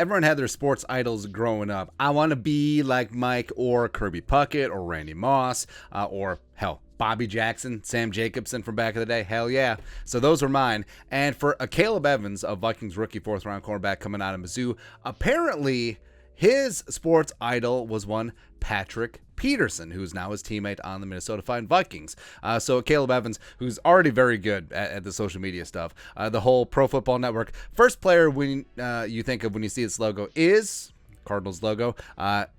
everyone had their sports idols growing up. I want to be like Mike or Kirby Puckett or Randy Moss or, hell, Bobby Jackson, Sam Jacobson from back in the day. Hell yeah. So those were mine. And for Akayleb Evans, a Vikings rookie 4th-round cornerback coming out of Mizzou, apparently his sports idol was one Patrick Peterson, who's now his teammate on the Minnesota Vikings. So Akayleb Evans, who's already very good at the social media stuff, the whole Pro Football Network. First player when you think of when you see this logo is Cardinals logo.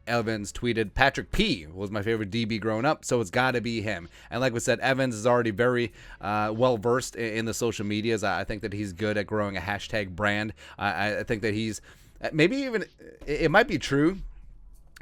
Evans tweeted, Patrick P was my favorite DB growing up, so it's got to be him. And like we said, Evans is already very well versed in the social medias. I think that he's good at growing a hashtag brand. I think that he's maybe even, it might be true.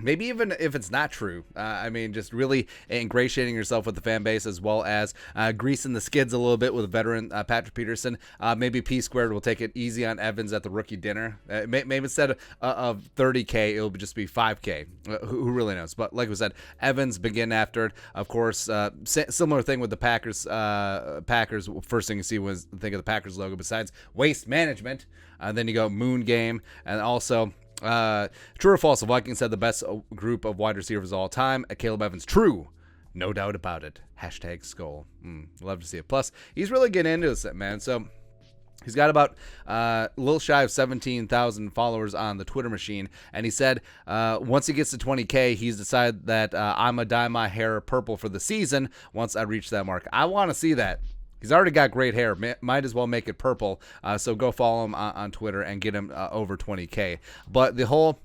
Maybe even if it's not true, I mean, just really ingratiating yourself with the fan base, as well as greasing the skids a little bit with veteran Patrick Peterson. Maybe P Squared will take it easy on Evans at the rookie dinner. Maybe instead of 30K, it'll just be 5K. Who really knows? But like we said, Evans begin after it. Of course, similar thing with the Packers. Packers, first thing you see was think of the Packers logo besides waste management. Then you go Moon Game, and also true or false, the Vikings had the best group of wide receivers of all time. Akayleb Evans, true. No doubt about it. Hashtag skull. Love to see it. Plus, he's really getting into this, man. So he's got about a little shy of 17,000 followers on the Twitter machine. And he said once he gets to 20K, he's decided that I'm going to dye my hair purple for the season once I reach that mark. I want to see that. He's already got great hair. Might as well make it purple. So go follow him on Twitter and get him over 20K. But the whole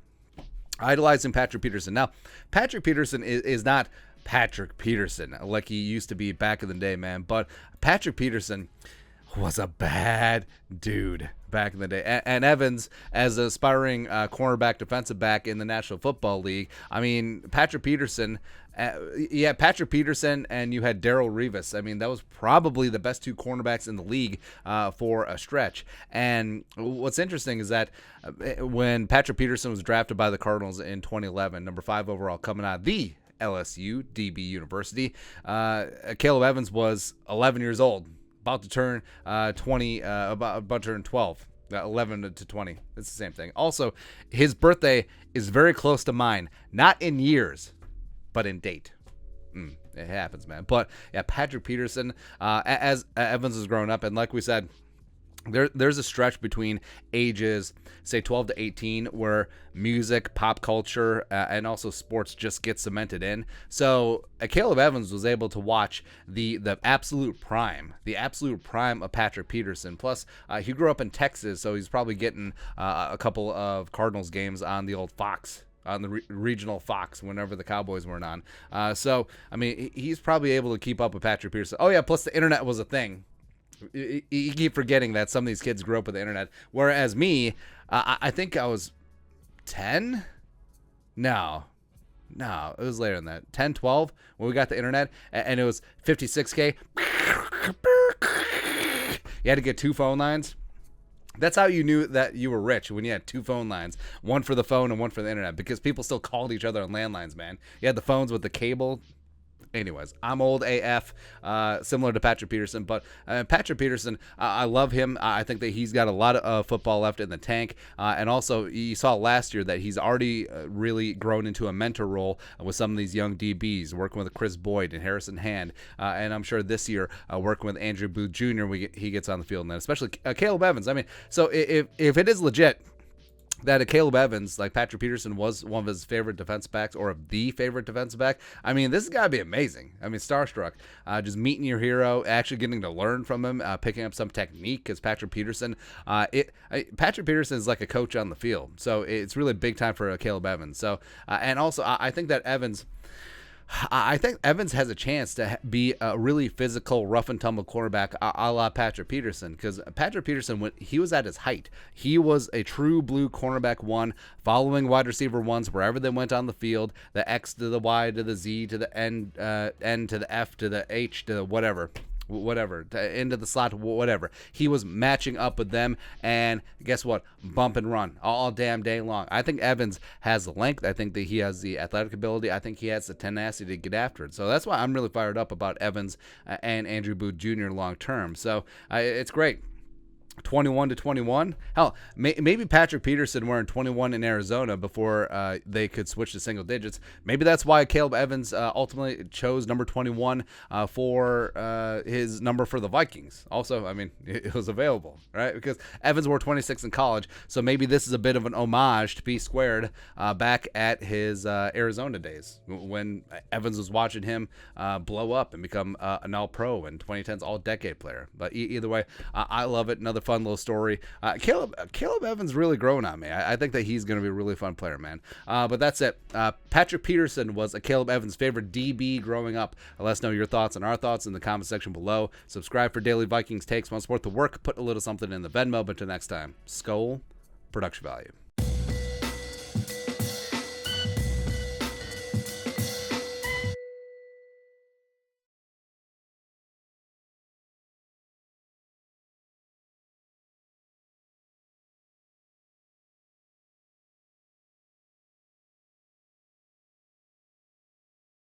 idolizing Patrick Peterson. Now, Patrick Peterson is not Patrick Peterson like he used to be back in the day, man. But Patrick Peterson was a bad dude back in the day. And Evans, as an aspiring cornerback defensive back in the National Football League, I mean, Patrick Peterson... Patrick Peterson, and you had Darrelle Revis. I mean, that was probably the best two cornerbacks in the league for a stretch. And what's interesting is that when Patrick Peterson was drafted by the Cardinals in 2011, number 5 overall, coming out of the LSU DB University, Akayleb Evans was 11 years old, about to turn 20, about to turn 12. 11 to 20. It's the same thing. Also, his birthday is very close to mine, not in years, but in date. It happens, man. But yeah, Patrick Peterson, as Evans is growing up, and like we said, there's a stretch between ages, say 12 to 18, where music, pop culture, and also sports just get cemented in. So Akayleb Evans was able to watch the absolute prime of Patrick Peterson. Plus, he grew up in Texas, so he's probably getting a couple of Cardinals games on the old Fox, on the regional Fox, whenever the Cowboys weren't on. So, I mean, he's probably able to keep up with Patrick Peterson. Oh, yeah, plus the internet was a thing. You keep forgetting that some of these kids grew up with the internet. Whereas me, I think I was 10? No, it was later than that. 10, 12, when we got the internet, and it was 56K. You had to get 2 phone lines. That's how you knew that you were rich, when you had 2 phone lines, one for the phone and one for the internet, because people still called each other on landlines, man. You had the phones with the cable. Anyways, I'm old AF, similar to Patrick Peterson, but Patrick Peterson, I love him. I think that he's got a lot of football left in the tank, and also you saw last year that he's already really grown into a mentor role with some of these young DBs, working with Chris Boyd and Harrison Hand, and I'm sure this year working with Andrew Booth Jr. He gets on the field, and then especially Akayleb Evans. I mean, so if it is legit that Akayleb Evans, like Patrick Peterson, was one of his favorite defensive backs, or of the favorite defensive back, I mean, this has got to be amazing. I mean, starstruck. Just meeting your hero, actually getting to learn from him, picking up some technique, because Patrick Peterson, Patrick Peterson is like a coach on the field. So it's really big time for Akayleb Evans. So, and also, I think that Evans has a chance to be a really physical, rough and tumble quarterback a la Patrick Peterson, because Patrick Peterson, when he was at his height, he was a true blue cornerback 1, following wide receiver 1s wherever they went on the field, the X to the Y to the Z to the N to the F to the H to the whatever, into the slot, whatever. He was matching up with them, and guess what? Bump and run all damn day long. I think Evans has the length. I think that he has the athletic ability. I think he has the tenacity to get after it. So that's why I'm really fired up about Evans and Andrew Booth Jr. long term. So it's great. 21 to 21. Hell, maybe Patrick Peterson wearing 21 in Arizona before they could switch to single digits. Maybe that's why Akayleb Evans ultimately chose number 21 for his number for the Vikings. Also, I mean, it was available, right? Because Evans wore 26 in college, so maybe this is a bit of an homage to P squared back at his Arizona days when Evans was watching him blow up and become an All-Pro and 2010's All-Decade player. But either way, I love it. Another fun little story. Akayleb Evans really growing on me. I think that he's going to be a really fun player, man. But that's it. Patrick Peterson was Akayleb Evans' favorite DB growing up. Let us know your thoughts and our thoughts in the comment section below. Subscribe for daily Vikings takes. Want to support the work? Put a little something in the Venmo. But until next time, Skol, production value.